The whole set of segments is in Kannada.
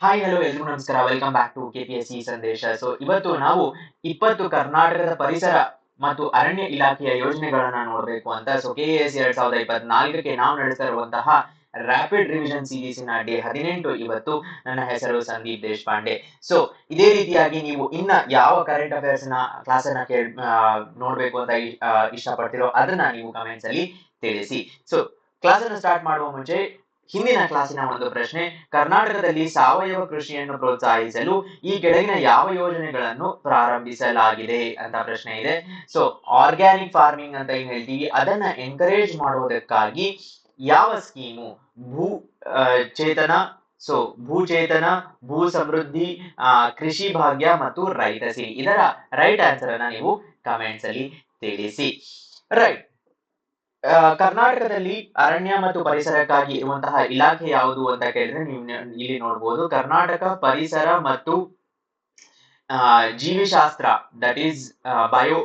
ಹಾಯ್ ಹಲೋ ಎಲ್ರಿಗೂ ನಮಸ್ಕಾರ. ವೆಲ್ಕಮ್ ಬ್ಯಾಕ್ ಟು ಕೆಪಿಎಸ್ಸಿ ಸಂದೇಶ. ಇವತ್ತು ನಾವು 20 ಕರ್ನಾಟಕದ ಪರಿಸರ ಮತ್ತು ಅರಣ್ಯ ಇಲಾಖೆಯ ಯೋಜನೆಗಳನ್ನ ನೋಡಬೇಕು ಅಂತ. ಕೆಎಎಸ್ 2024ಕ್ಕೆ ನಾವು ನಡೆಸ್ತಾ ಇರುವಂತಹ ರ್ಯಾಪಿಡ್ ರಿವಿಷನ್ ಸೀರೀಸ್ ನ ಡೇ 18 ಇವತ್ತು. ನನ್ನ ಹೆಸರು ಸಂದೀಪ್ ದೇಶಪಾಂಡೆ. ಸೊ ಇದೇ ರೀತಿಯಾಗಿ ನೀವು ಇನ್ನ ಯಾವ ಕರೆಂಟ್ ಅಫೇರ್ಸ್ ನ ಕ್ಲಾಸ್ ಅನ್ನ ನೋಡ್ಬೇಕು ಅಂತ ಇಷ್ಟಪಡ್ತಿರೋ ಅದನ್ನ ನೀವು ಕಮೆಂಟ್ಸ್ ಅಲ್ಲಿ ತಿಳಿಸಿ. ಕ್ಲಾಸ್ ಅನ್ನು ಸ್ಟಾರ್ಟ್ ಮಾಡುವ ಮುಂಚೆ ಹಿಂದಿನ ಕ್ಲಾಸಿನ ಒಂದು ಪ್ರಶ್ನೆ: ಕರ್ನಾಟಕದಲ್ಲಿ ಸಾವಯವ ಕೃಷಿಯನ್ನು ಪ್ರೋತ್ಸಾಹಿಸಲು ಈ ಕೆಳಗಿನ ಯಾವ ಯೋಜನೆಗಳನ್ನು ಪ್ರಾರಂಭಿಸಲಾಗಿದೆ ಅಂತ ಪ್ರಶ್ನೆ ಇದೆ. ಆರ್ಗ್ಯಾನಿಕ್ ಫಾರ್ಮಿಂಗ್ ಅಂತ ಏನ್ ಹೇಳ್ತೀವಿ, ಅದನ್ನ ಎನ್ಕರೇಜ್ ಮಾಡುವುದಕ್ಕಾಗಿ ಯಾವ ಸ್ಕೀಮು ಭೂ ಚೇತನ ಭೂಚೇತನ, ಭೂ ಸಮೃದ್ಧಿ, ಕೃಷಿ ಭಾಗ್ಯ ಮತ್ತು ರೈತ ಸಿರಿ. ಇದರ ರೈಟ್ ಆನ್ಸರ್ ಅನ್ನ ನೀವು ಕಮೆಂಟ್ಸ್ ಅಲ್ಲಿ ತಿಳಿಸಿ. ರೈಟ್, ಕರ್ನಾಟಕದಲ್ಲಿ ಅರಣ್ಯ ಮತ್ತು ಪರಿಸರಕ್ಕಾಗಿ ಇರುವಂತಹ ಇಲಾಖೆ ಯಾವುದು ಅಂತ ಕೇಳಿದ್ರೆ ನೀವು ಇಲ್ಲಿ ನೋಡಬಹುದು, ಕರ್ನಾಟಕ ಪರಿಸರ ಮತ್ತು ಜೀವಿಶಾಸ್ತ್ರ, ದಟ್ ಈಸ್ ಬಯೋ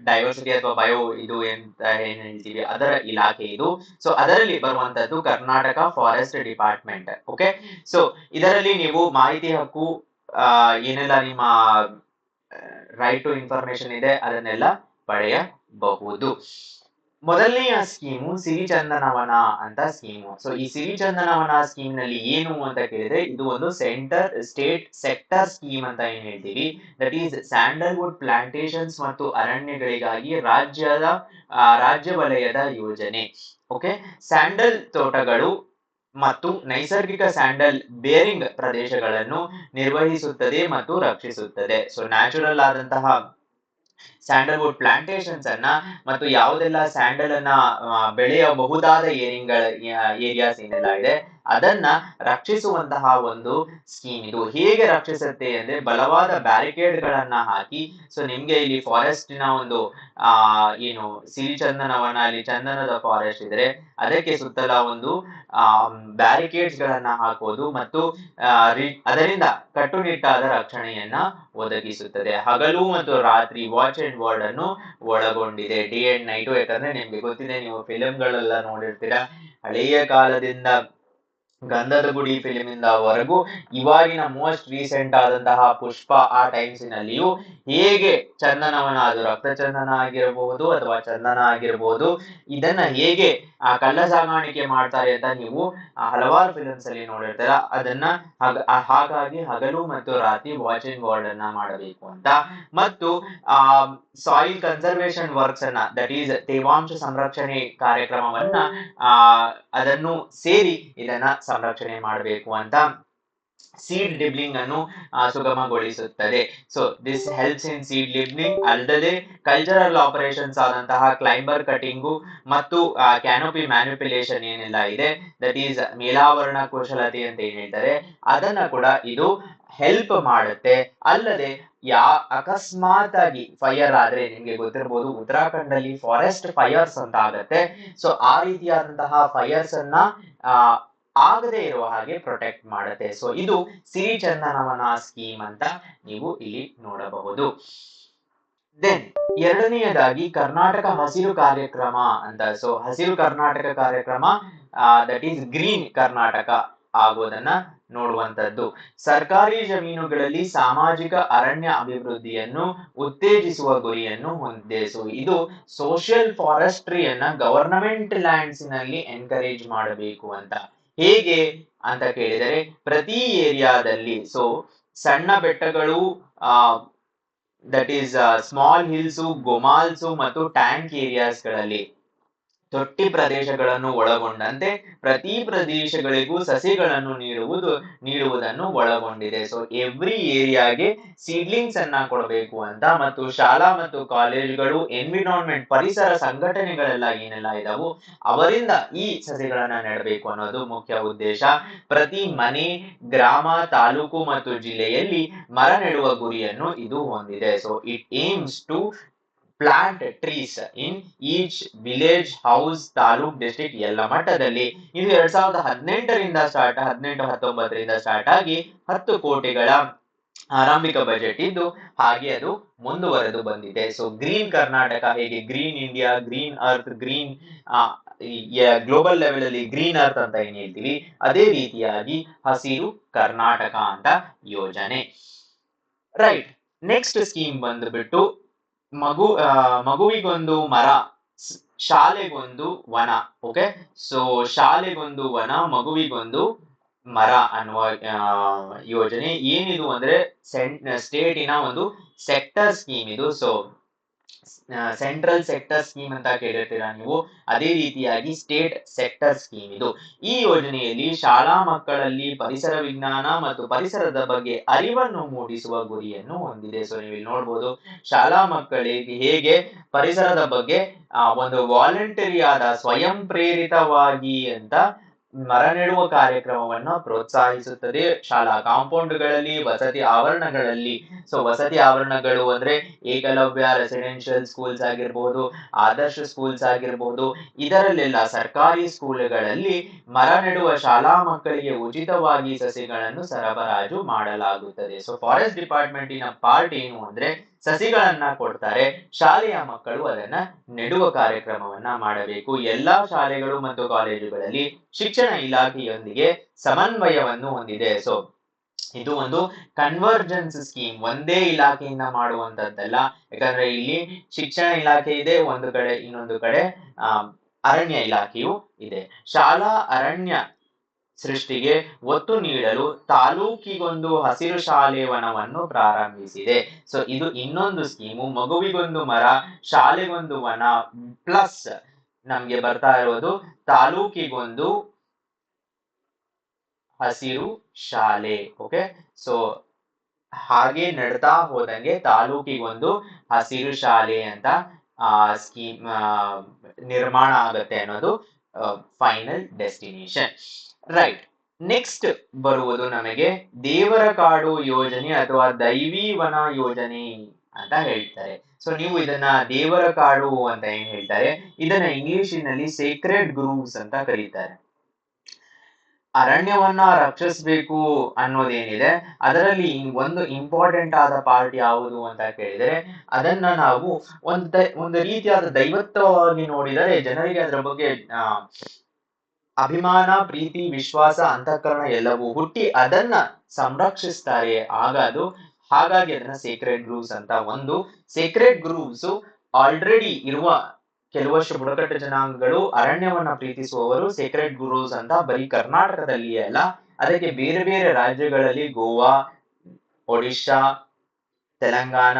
ಡೈವರ್ಸಿಟಿ ಅಥವಾ ಬಯೋ ಇದು ಅಂತ ಏನ್ ಹೇಳ್ತೀವಿ ಅದರ ಇಲಾಖೆ ಇದು. ಅದರಲ್ಲಿ ಬರುವಂತದ್ದು ಕರ್ನಾಟಕ ಫಾರೆಸ್ಟ್ ಡಿಪಾರ್ಟ್ಮೆಂಟ್. ಓಕೆ, ಇದರಲ್ಲಿ ನೀವು ಮಾಹಿತಿ ಹಕ್ಕು ಏನೆಲ್ಲ ನಿಮ್ಮ ರೈಟ್ ಟು ಇನ್ಫಾರ್ಮೇಶನ್ ಇದೆ ಅದನ್ನೆಲ್ಲ ಪಡೆಯಬಹುದು. ಮೊದಲನೆಯ ಸ್ಕೀಮು ಸಿರಿಚಂದನವನ ಅಂತ ಸ್ಕೀಮು. ಈ ಸಿರಿಚಂದನವನ ಸ್ಕೀಮ್ ನಲ್ಲಿ ಏನು ಅಂತ ಕೇಳಿದ್ರೆ, ಇದು ಒಂದು ಸ್ಟೇಟ್ ಸೆಕ್ಟರ್ ಸ್ಕೀಮ್ ಅಂತ ಏನ್ ಹೇಳ್ತೀವಿ, ದಟ್ ಈಸ್ ಸ್ಯಾಂಡಲ್ವುಡ್ ಪ್ಲಾಂಟೇಶನ್ಸ್ ಮತ್ತು ಅರಣ್ಯಗಳಿಗಾಗಿ ರಾಜ್ಯ ವಲಯದ ಯೋಜನೆ. ಓಕೆ, ಸ್ಯಾಂಡಲ್ ತೋಟಗಳು ಮತ್ತು ನೈಸರ್ಗಿಕ ಸ್ಯಾಂಡಲ್ ಬೇರಿಂಗ್ ಪ್ರದೇಶಗಳನ್ನು ನಿರ್ವಹಿಸುತ್ತದೆ ಮತ್ತು ರಕ್ಷಿಸುತ್ತದೆ. ನ್ಯಾಚುರಲ್ ಆದಂತಹ ಸ್ಯಾಂಡಲ್ವುಡ್ ಪ್ಲಾಂಟೇಶನ್ಸ್ ಅನ್ನ ಮತ್ತು ಯಾವುದೆಲ್ಲ ಸ್ಯಾಂಡಲ್ ಅನ್ನ ಬೆಳೆಯಬಹುದಾದ ಏರಿಯಾಸ್ ಏನೆಲ್ಲ ಇದೆ ಅದನ್ನ ರಕ್ಷಿಸುವಂತಹ ಒಂದು ಸ್ಕೀಮ್ ಇದು. ಹೇಗೆ ರಕ್ಷಿಸುತ್ತೆ ಅಂದ್ರೆ, ಬಲವಾದ ಬ್ಯಾರಿಕೇಡ್ ಗಳನ್ನ ಹಾಕಿ, ನಿಮ್ಗೆ ಇಲ್ಲಿ ಫಾರೆಸ್ಟ್ ನ ಒಂದು ಏನು ಸಿರಿಚಂದನವನ, ಅಲ್ಲಿ ಚಂದನದ ಫಾರೆಸ್ಟ್ ಇದ್ರೆ ಅದಕ್ಕೆ ಸುತ್ತಲ ಒಂದು ಬ್ಯಾರಿಕೇಡ್ಸ್ ಗಳನ್ನ ಹಾಕೋದು ಮತ್ತು ಅದರಿಂದ ಕಟ್ಟುನಿಟ್ಟಾದ ರಕ್ಷಣೆಯನ್ನ ಒದಗಿಸುತ್ತದೆ. ಹಗಲು ಮತ್ತು ರಾತ್ರಿ ವಾಚ್ ಅಂಡ್ ವರ್ಡ್ ಅನ್ನು ಒಳಗೊಂಡಿದೆ, ಡೇ ಅಂಡ್ ನೈಟ್. ಯಾಕಂದ್ರೆ ನಿಮ್ಗೆ ಗೊತ್ತಿದೆ, ನೀವು ಫಿಲಂಗಳೆಲ್ಲ ನೋಡಿರ್ತೀರಾ, ಹಳೆಯ ಕಾಲದಿಂದ ಗಂಧದ ಗುಡಿ ಫಿಲಿಂ ಇಂದವರೆಗೂ ಇವಾಗಿನ ಮೋಸ್ಟ್ ರೀಸೆಂಟ್ ಆದಂತಹ ಪುಷ್ಪ ಆ ಟೈಮ್ಸ್ ನಲ್ಲಿಯೂ ಹೇಗೆ ಚಂದನವನ, ಅದು ರಕ್ತ ಚಂದನ ಆಗಿರಬಹುದು ಅಥವಾ ಚಂದನ ಆಗಿರಬಹುದು, ಇದನ್ನ ಹೇಗೆ ಕಳ್ಳ ಸಾಗಾಣಿಕೆ ಮಾಡ್ತಾರೆ ಅಂತ ನೀವು ಹಲವಾರು ಫಿಲ್ಮ್ಸ್ ಅಲ್ಲಿ ನೋಡಿರ್ತೀರ. ಅದನ್ನ ಹಾಗಾಗಿ ಹಗಲು ಮತ್ತು ರಾತ್ರಿ ವಾಚ್ ಅಂಡ್ ವರ್ಡ್ ಅನ್ನ ಮಾಡಬೇಕು ಅಂತ. ಮತ್ತು ಸಾಯಿಲ್ ಕನ್ಸರ್ವೇಶನ್ ವರ್ಕ್ಸ್ ಅನ್ನ, ದಟ್ ಈಸ್ ತೇವಾಂಶ ಸಂರಕ್ಷಣೆ ಕಾರ್ಯಕ್ರಮವನ್ನ ಅದನ್ನು ಸೇರಿ ಇದನ್ನ ಸಂರಕ್ಷಣೆ ಮಾಡಬೇಕು ಅಂತ. ಸೀಡ್ ಡಿಬ್ಲಿಂಗ್ ಅನ್ನು ಸುಗಮಗೊಳಿಸುತ್ತದೆ. This helps in seed dibbling. ಅಲ್ಲದೆ ಕಲ್ಚರಲ್ ಆಪರೇಷನ್ಸ್ ಆದಂತಹ ಕ್ಲೈಂಬರ್ ಕಟಿಂಗು ಮತ್ತು ಕ್ಯಾನೋಪಿ ಮ್ಯಾನಿಪ್ಯುಲೇಷನ್ ಏನೆಲ್ಲ ಇದೆ, ದಟ್ ಈಸ್ ಮೇಲಾವರಣ ಕುಶಲತೆ ಅಂತ ಏನ್ ಹೇಳ್ತಾರೆ, ಅದನ್ನ ಕೂಡ ಇದು ಹೆಲ್ಪ್ ಮಾಡುತ್ತೆ. ಅಲ್ಲದೆ ಅಕಸ್ಮಾತ್ ಆಗಿ ಫೈರ್ ಆದ್ರೆ, ನಿಮ್ಗೆ ಗೊತ್ತಿರಬಹುದು ಉತ್ತರಾಖಂಡ್ ಅಲ್ಲಿ ಫಾರೆಸ್ಟ್ ಫೈರ್ಸ್ ಅಂತ ಆಗತ್ತೆ. ಆ ರೀತಿಯಾದಂತಹ ಫೈರ್ಸ್ ಅನ್ನ ಆಗದೆ ಇರುವ ಹಾಗೆ ಪ್ರೊಟೆಕ್ಟ್ ಮಾಡುತ್ತೆ. ಇದು ಸಿರಿಚಂದನವನ ಸ್ಕೀಮ್ ಅಂತ ನೀವು ಇಲ್ಲಿ ನೋಡಬಹುದು. ದೆನ್ ಎರಡನೆಯದಾಗಿ ಕರ್ನಾಟಕ ಹಸಿರು ಕಾರ್ಯಕ್ರಮ ಅಂತ. ಹಸಿರು ಕರ್ನಾಟಕ ಕಾರ್ಯಕ್ರಮ, ದಟ್ ಈಸ್ ಗ್ರೀನ್ ಕರ್ನಾಟಕ ಆಗೋದನ್ನ ನೋಡುವಂತದ್ದು. ಸರ್ಕಾರಿ ಜಮೀನುಗಳಲ್ಲಿ ಸಾಮಾಜಿಕ ಅರಣ್ಯ ಅಭಿವೃದ್ಧಿಯನ್ನು ಉತ್ತೇಜಿಸುವ ಗುರಿಯನ್ನು ಹೊಂದಿದೆ. ಇದು ಸೋಷಿಯಲ್ ಫಾರೆಸ್ಟ್ರಿಯನ್ನ ಗವರ್ನಮೆಂಟ್ ಲ್ಯಾಂಡ್ಸ್ ನಲ್ಲಿ ಎನ್ಕರೇಜ್ ಮಾಡಬೇಕು ಅಂತ. ಹೇಗೆ ಅಂತ ಕೇಳಿದರೆ, ಪ್ರತಿ ಏರಿಯಾದಲ್ಲಿ, ಸಣ್ಣ ಬೆಟ್ಟಗಳು, ದಟ್ ಈಸ್ ಸ್ಮಾಲ್ ಹಿಲ್ಸ್, ಗೊಮಾಲ್ಸ್ ಮತ್ತು ಟ್ಯಾಂಕ್ ಏರಿಯಾಸ್ ಗಳಲ್ಲಿ, ತೊಟ್ಟಿ ಪ್ರದೇಶಗಳನ್ನು ಒಳಗೊಂಡಂತೆ ಪ್ರತಿ ಪ್ರದೇಶಗಳಿಗೂ ಸಸಿಗಳನ್ನು ನೀಡುವುದನ್ನು ಒಳಗೊಂಡಿದೆ. ಎವ್ರಿ ಏರಿಯಾಗೆ ಸೀಡ್ಲಿಂಗ್ಸ್ ಅನ್ನ ಕೊಡಬೇಕು ಅಂತ. ಮತ್ತು ಶಾಲಾ ಮತ್ತು ಕಾಲೇಜುಗಳು, ಎನ್ವಿರಾನ್ಮೆಂಟ್ ಪರಿಸರ ಸಂಘಟನೆಗಳೆಲ್ಲ ಏನೆಲ್ಲ ಇದಾವು ಅವರಿಂದ ಈ ಸಸಿಗಳನ್ನ ನೆಡಬೇಕು ಅನ್ನೋದು ಮುಖ್ಯ ಉದ್ದೇಶ. ಪ್ರತಿ ಮನೆ, ಗ್ರಾಮ, ತಾಲೂಕು ಮತ್ತು ಜಿಲ್ಲೆಯಲ್ಲಿ ಮರ ನೆಡುವ ಗುರಿಯನ್ನು ಇದು ಹೊಂದಿದೆ. It aims to plant trees in each village, house, taluk, district ಎಲ್ಲ ಮಟ್ಟದಲ್ಲಿ. ಇದು 2018ರಿಂದ 19 ಸ್ಟಾರ್ಟ್ ಆಗಿ 10 ಕೋಟಿಗಳ ಆರಂಭಿಕ ಬಜೆಟ್ ಇದ್ದು ಹಾಗೆ ಅದು ಮುಂದುವರೆದು ಬಂದಿದೆ. ಗ್ರೀನ್ ಕರ್ನಾಟಕ, ಹೇಗೆ green India, green earth, green global level ಅಲ್ಲಿ ಗ್ರೀನ್ ಅರ್ತ್ ಅಂತ ಏನ್ ಹೇಳ್ತೀವಿ, ಅದೇ ರೀತಿಯಾಗಿ ಹಸಿರು ಕರ್ನಾಟಕ ಅಂತ ಯೋಜನೆ. ರೈಟ್. ನೆಕ್ಸ್ಟ್ ಸ್ಕೀಮ್ ಬಂದ್ಬಿಟ್ಟು ಮಗುವಿಗೊಂದು ಮರ, ಶಾಲೆಗೊಂದು ವನ. ಓಕೆ, ಸೊ ಶಾಲೆಗೊಂದು ವನ, ಮಗುವಿಗೊಂದು ಮರ ಅನ್ನುವ ಯೋಜನೆ ಏನಿದು ಅಂದ್ರೆ ಸ್ಟೇಟಿನ ಒಂದು ಸೆಕ್ಟರ್ ಸ್ಕೀಮ್ ಇದು. ಸೊ ಸೆಂಟ್ರಲ್ ಸೆಕ್ಟರ್ ಸ್ಕೀಮ್ ಅಂತ ಕೇಳಿರ್ತೀರಾ ನೀವು, ಅದೇ ರೀತಿಯಾಗಿ ಸ್ಟೇಟ್ ಸೆಕ್ಟರ್ ಸ್ಕೀಮ್ ಇದು. ಈ ಯೋಜನೆಯಲ್ಲಿ ಶಾಲಾ ಮಕ್ಕಳಲ್ಲಿ ಪರಿಸರ ವಿಜ್ಞಾನ ಮತ್ತು ಪರಿಸರದ ಬಗ್ಗೆ ಅರಿವನ್ನು ಮೂಡಿಸುವ ಗುರಿಯನ್ನು ಹೊಂದಿದೆ. ಸೊ ನೀವು ಇಲ್ಲಿ ನೋಡ್ಬೋದು, ಶಾಲಾ ಮಕ್ಕಳಿಗೆ ಹೇಗೆ ಪರಿಸರದ ಬಗ್ಗೆ ಒಂದು ವಾಲಂಟರಿ ಆದ ಸ್ವಯಂ ಪ್ರೇರಿತವಾಗಿ ಅಂತ ಮರ ನೆಡುವ ಕಾರ್ಯಕ್ರಮವನ್ನು ಪ್ರೋತ್ಸಾಹಿಸುತ್ತದೆ. ಶಾಲಾ ಕಾಂಪೌಂಡ್ಗಳಲ್ಲಿ, ವಸತಿ ಆವರಣಗಳಲ್ಲಿ. ಸೊ ವಸತಿ ಆವರಣಗಳು ಅಂದ್ರೆ ಏಕಲವ್ಯ ರೆಸಿಡೆನ್ಷಿಯಲ್ ಸ್ಕೂಲ್ಸ್ ಆಗಿರ್ಬೋದು, ಆದರ್ಶ ಸ್ಕೂಲ್ಸ್ ಆಗಿರ್ಬೋದು, ಇದರಲ್ಲೆಲ್ಲ ಸರ್ಕಾರಿ ಸ್ಕೂಲ್ಗಳಲ್ಲಿ ಮರ ನೆಡುವ ಶಾಲಾ ಮಕ್ಕಳಿಗೆ ಉಚಿತವಾಗಿ ಸಸಿಗಳನ್ನು ಸರಬರಾಜು ಮಾಡಲಾಗುತ್ತದೆ. ಸೊ ಫಾರೆಸ್ಟ್ ಡಿಪಾರ್ಟ್ಮೆಂಟಿನ ಪಾರ್ಟ್ ಏನು ಅಂದ್ರೆ ಸಸಿಗಳನ್ನ ಕೊಡ್ತಾರೆ, ಶಾಲೆಯ ಮಕ್ಕಳು ಅದನ್ನ ನೆಡುವ ಕಾರ್ಯಕ್ರಮವನ್ನ ಮಾಡಬೇಕು. ಎಲ್ಲಾ ಶಾಲೆಗಳು ಮತ್ತು ಕಾಲೇಜುಗಳಲ್ಲಿ ಶಿಕ್ಷಣ ಇಲಾಖೆಯೊಂದಿಗೆ ಸಮನ್ವಯವನ್ನು ಹೊಂದಿದೆ. ಸೊ ಇದು ಒಂದು ಕನ್ವರ್ಜೆನ್ಸ್ ಸ್ಕೀಮ್, ಒಂದೇ ಇಲಾಖೆಯಿಂದ ಮಾಡುವಂತದ್ದಲ್ಲ. ಯಾಕಂದ್ರೆ ಇಲ್ಲಿ ಶಿಕ್ಷಣ ಇಲಾಖೆ ಇದೆ ಒಂದು ಕಡೆ, ಇನ್ನೊಂದು ಕಡೆ ಅರಣ್ಯ ಇಲಾಖೆಯು ಇದೆ. ಶಾಲಾ ಅರಣ್ಯ ಸೃಷ್ಟಿಗೆ ಒತ್ತು ನೀಡಲು ತಾಲೂಕಿಗೊಂದು ಹಸಿರು ಶಾಲೆ ವನವನ್ನು ಪ್ರಾರಂಭಿಸಿದೆ. ಸೊ ಇದು ಇನ್ನೊಂದು ಸ್ಕೀಮು, ಮಗುವಿಗೊಂದು ಮರ, ಶಾಲೆಗೊಂದು ವನ, ಪ್ಲಸ್ ನಮ್ಗೆ ಬರ್ತಾ ಇರೋದು ತಾಲೂಕಿಗೊಂದು ಹಸಿರು ಶಾಲೆ. ಓಕೆ, ಸೊ ಹಾಗೆ ನಡ್ತಾ ಹೋದಂಗೆ ತಾಲೂಕಿಗೊಂದು ಹಸಿರು ಶಾಲೆ ಅಂತ ಸ್ಕೀಮ್ ನಿರ್ಮಾಣ ಆಗತ್ತೆ ಅನ್ನೋದು ಫೈನಲ್ ಡೆಸ್ಟಿನೇಷನ್. ರೈಟ್. ನೆಕ್ಸ್ಟ್ ಬರುವುದು ನಮಗೆ ದೇವರ ಕಾಡು ಯೋಜನೆ ಅಥವಾ ದೈವಿ ವನ ಯೋಜನೆ ಅಂತ ಹೇಳ್ತಾರೆ. ಸೊ ನೀವು ಇದನ್ನ ದೇವರ ಕಾಡು ಅಂತ ಏನ್ ಹೇಳ್ತಾರೆ, ಇದನ್ನ ಇಂಗ್ಲಿಷಿನಲ್ಲಿ ಸೇಕ್ರೆಡ್ ಗ್ರೂವ್ಸ್ ಅಂತ ಕರೀತಾರೆ. ಅರಣ್ಯವನ್ನ ರಕ್ಷಿಸಬೇಕು ಅನ್ನೋದೇನಿದೆ, ಅದರಲ್ಲಿ ಒಂದು ಇಂಪಾರ್ಟೆಂಟ್ ಆದ ಪಾರ್ಟ್ ಯಾವುದು ಅಂತ ಕೇಳಿದರೆ, ಅದನ್ನ ನಾವು ಒಂದು ರೀತಿಯಾದ ದೈವತ್ವವಾಗಿ ನೋಡಿದರೆ ಜನರಿಗೆ ಅದರ ಬಗ್ಗೆ ಅಭಿಮಾನ, ಪ್ರೀತಿ, ವಿಶ್ವಾಸ, ಅಂತಃಕರಣ ಎಲ್ಲವೂ ಹುಟ್ಟಿ ಅದನ್ನ ಸಂರಕ್ಷಿಸ್ತಾರೆ. ಹಾಗಾಗಿ ಅದನ್ನ ಸೇಕ್ರೆಡ್ ಗ್ರೂವ್ಸ್ ಅಂತ. ಒಂದು ಸೇಕ್ರೆಡ್ ಗ್ರೂವ್ಸ್ ಆಲ್ರೆಡಿ ಇರುವ ಕೆಲವಷ್ಟು ಬುಡಕಟ್ಟು ಜನಾಂಗಗಳು, ಅರಣ್ಯವನ್ನ ಪ್ರೀತಿಸುವವರು ಸೇಕ್ರೆಡ್ ಗ್ರೂವ್ಸ್ ಅಂತ ಬರೀ ಕರ್ನಾಟಕದಲ್ಲಿಯೇ ಅಲ್ಲ, ಅದಕ್ಕೆ ಬೇರೆ ಬೇರೆ ರಾಜ್ಯಗಳಲ್ಲಿ ಗೋವಾ, ಒಡಿಶಾ, ತೆಲಂಗಾಣ,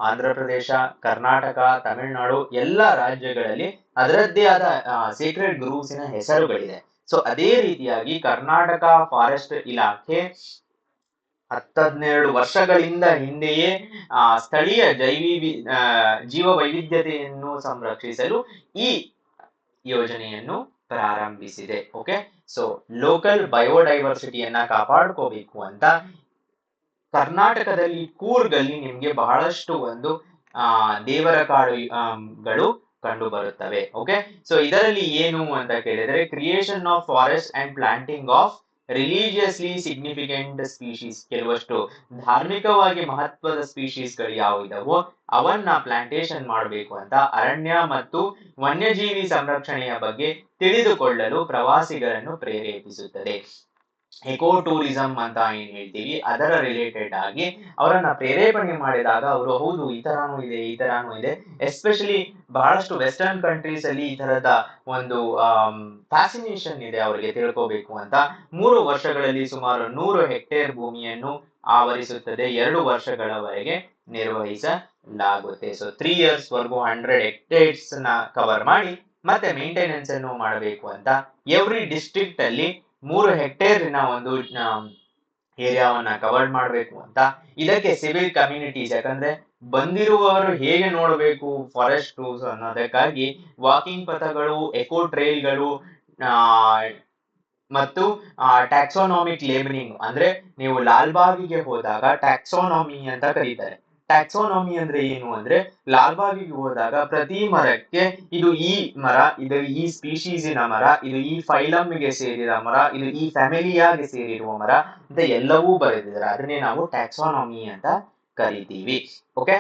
ಆಂಧ್ರ ಪ್ರದೇಶ, ಕರ್ನಾಟಕ, ತಮಿಳುನಾಡು ಎಲ್ಲ ರಾಜ್ಯಗಳಲ್ಲಿ ಅದರದ್ದೇ ಆದ ಸೇಕ್ರೆಡ್ ಗ್ರೂವ್ಸಿನ ಹೆಸರುಗಳಿದೆ. ಸೊ ಅದೇ ರೀತಿಯಾಗಿ ಕರ್ನಾಟಕ ಫಾರೆಸ್ಟ್ ಇಲಾಖೆ 12 ವರ್ಷಗಳಿಂದ ಹಿಂದೆಯೇ ಸ್ಥಳೀಯ ಜೀವ ವೈವಿಧ್ಯತೆಯನ್ನು ಸಂರಕ್ಷಿಸಲು ಈ ಯೋಜನೆಯನ್ನು ಪ್ರಾರಂಭಿಸಿದೆ. ಓಕೆ, ಸೊ ಲೋಕಲ್ ಬಯೋಡೈವರ್ಸಿಟಿಯನ್ನ ಕಾಪಾಡ್ಕೋಬೇಕು ಅಂತ ಕರ್ನಾಟಕದಲ್ಲಿ ಕೂರ್ಗಲ್ಲಿ ನಿಮ್ಗೆ ಬಹಳಷ್ಟು ಒಂದು ದೇವರ ಕಾಡುಗಳು ಕಂಡು ಬರುತ್ತವೆ. ಓಕೆ, ಸೊ ಇದರಲ್ಲಿ ಏನು ಅಂತ ಕೇಳಿದ್ರೆ, creation of forest and planting of religiously significant species, ಕೆಲವಷ್ಟು ಧಾರ್ಮಿಕವಾಗಿ ಮಹತ್ವದ ಸ್ಪೀಶೀಸ್ಗಳು ಯಾವಿದವೋ ಅವನ್ನ ಪ್ಲಾಂಟೇಶನ್ ಮಾಡಬೇಕು ಅಂತ ಅರಣ್ಯ ಮತ್ತು ವನ್ಯಜೀವಿ ಸಂರಕ್ಷಣೆಯ ಬಗ್ಗೆ ತಿಳಿದುಕೊಳ್ಳಲು ಪ್ರವಾಸಿಗರನ್ನು ಪ್ರೇರೇಪಿಸುತ್ತದೆ. ಎಕೋ ಟೂರಿಸಂ ಅಂತ ಏನ್ ಹೇಳ್ತೀವಿ, ಅದರ ರಿಲೇಟೆಡ್ ಆಗಿ ಅವರನ್ನ ಪ್ರೇರೇಪಣೆ ಮಾಡಿದಾಗ ಅವರು ಹೌದು ಈ ತರಾನು ಇದೆ. ಎಸ್ಪೆಷಲಿ ಬಹಳಷ್ಟು ವೆಸ್ಟರ್ನ್ ಕಂಟ್ರೀಸ್ ಅಲ್ಲಿ ಈ ತರದ ಒಂದು ಫ್ಯಾಸಿನೇಷನ್ ಇದೆ ಅವರಿಗೆ ತಿಳ್ಕೋಬೇಕು ಅಂತ. 3 ವರ್ಷಗಳಲ್ಲಿ ಸುಮಾರು 100 ಹೆಕ್ಟೇರ್ ಭೂಮಿಯನ್ನು ಆವರಿಸುತ್ತದೆ, 2 ವರ್ಷಗಳವರೆಗೆ ನಿರ್ವಹಿಸಲಾಗುತ್ತೆ. ಸೊ 3 years ವರೆಗೂ 100 hectares ನ ಕವರ್ ಮಾಡಿ ಮತ್ತೆ ಮೇಂಟೆನೆನ್ಸ್ ಅನ್ನು ಮಾಡಬೇಕು ಅಂತ. ಎವ್ರಿ ಡಿಸ್ಟ್ರಿಕ್ಟ್ ಅಲ್ಲಿ 3 ಹೆಕ್ಟೇರಿನ ಒಂದು ಏರಿಯಾವನ್ನ ಕವರ್ ಮಾಡಬೇಕು ಅಂತ. ಇದಕ್ಕೆ ಸಿವಿಲ್ ಕಮ್ಯುನಿಟೀಸ್, ಯಾಕಂದ್ರೆ ಬಂದಿರುವವರು ಹೇಗೆ ನೋಡಬೇಕು ಫಾರೆಸ್ಟ್ ಟೂರ್ಸ್ ಅನ್ನೋದಕ್ಕಾಗಿ ವಾಕಿಂಗ್ ಪಥಗಳು, ಎಕೋ ಟ್ರೈಲ್ಗಳು ಮತ್ತು ಟ್ಯಾಕ್ಸೋನಾಮಿಕ್ ಲೇಬಲಿಂಗ್, ಅಂದ್ರೆ ನೀವು ಲಾಲ್ಬಾಗಿಗೆ ಹೋದಾಗ ಟ್ಯಾಕ್ಸೋನಾಮಿ ಅಂತ ಕರೀತಾರೆ. ಟ್ಯಾಕ್ಸೋನಾಮಿ ಅಂದ್ರೆ ಏನು ಅಂದ್ರೆ, ಲಾಲ್ಬಾಗಿಗೆ ಹೋದಾಗ ಪ್ರತಿ ಮರಕ್ಕೆ ಇದು ಈ ಮರ, ಇದು ಈ ಸ್ಪೀಶೀಸಿನ ಮರ, ಇದು ಈ ಫೈಲಮ್ಗೆ ಸೇರಿದ ಮರ, ಇದು ಈ ಫ್ಯಾಮಿಲಿಯಾಗೆ ಸೇರಿರುವ ಮರ ಅಂತ ಎಲ್ಲವೂ ಬರೆದಿದ್ದಾರೆ. ಅದನ್ನೇ ನಾವು ಟ್ಯಾಕ್ಸೋನಾಮಿ ಅಂತ ಕರಿತೀವಿ. ಓಕೆ,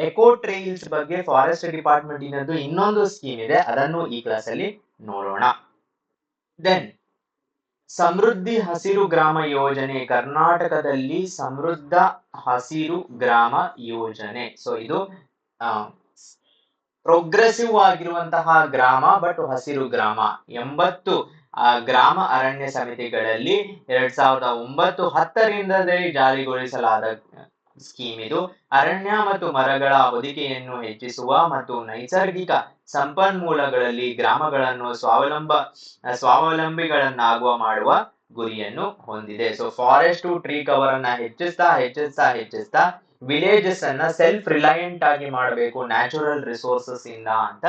ಎಕೋ ಟ್ರೈಲ್ಸ್ ಬಗ್ಗೆ ಫಾರೆಸ್ಟ್ ಡಿಪಾರ್ಟ್ಮೆಂಟ್ ಇಂದು ಇನ್ನೊಂದು ಸ್ಕೀಮ್ ಇದೆ, ಅದನ್ನು ಈ ಕ್ಲಾಸ್ ಅಲ್ಲಿ ನೋಡೋಣ. ದೆನ್ ಸಮೃದ್ಧಿ ಹಸಿರು ಗ್ರಾಮ ಯೋಜನೆ, ಕರ್ನಾಟಕದಲ್ಲಿ ಸಮೃದ್ಧ ಹಸಿರು ಗ್ರಾಮ ಯೋಜನೆ. ಸೊ ಇದು ಪ್ರೋಗ್ರೆಸಿವ್ ಆಗಿರುವಂತಹ ಗ್ರಾಮ, ಬಟ್ ಹಸಿರು ಗ್ರಾಮ. 80 ಗ್ರಾಮ ಅರಣ್ಯ ಸಮಿತಿಗಳಲ್ಲಿ 2009-10ರಿಂದಲೇ ಜಾರಿಗೊಳಿಸಲಾದ ಸ್ಕೀಮ್ ಇದು. ಅರಣ್ಯ ಮತ್ತು ಮರಗಳ ಹೊದಿಕೆಯನ್ನು ಹೆಚ್ಚಿಸುವ ಮತ್ತು ನೈಸರ್ಗಿಕ ಸಂಪನ್ಮೂಲಗಳಲ್ಲಿ ಗ್ರಾಮಗಳನ್ನು ಸ್ವಾವಲಂಬಿಗಳನ್ನಾಗುವ ಮಾಡುವ ಗುರಿಯನ್ನು ಹೊಂದಿದೆ. So forest to tree cover ಅನ್ನ ಹೆಚ್ಚಿಸ್ತಾ ವಿಲೇಜಸ್ ಅನ್ನ ಸೆಲ್ಫ್ ರಿಲಯಂಟ್ ಆಗಿ ಮಾಡಬೇಕು ನ್ಯಾಚುರಲ್ ರಿಸೋರ್ಸಸ್ ಇಂದ ಅಂತ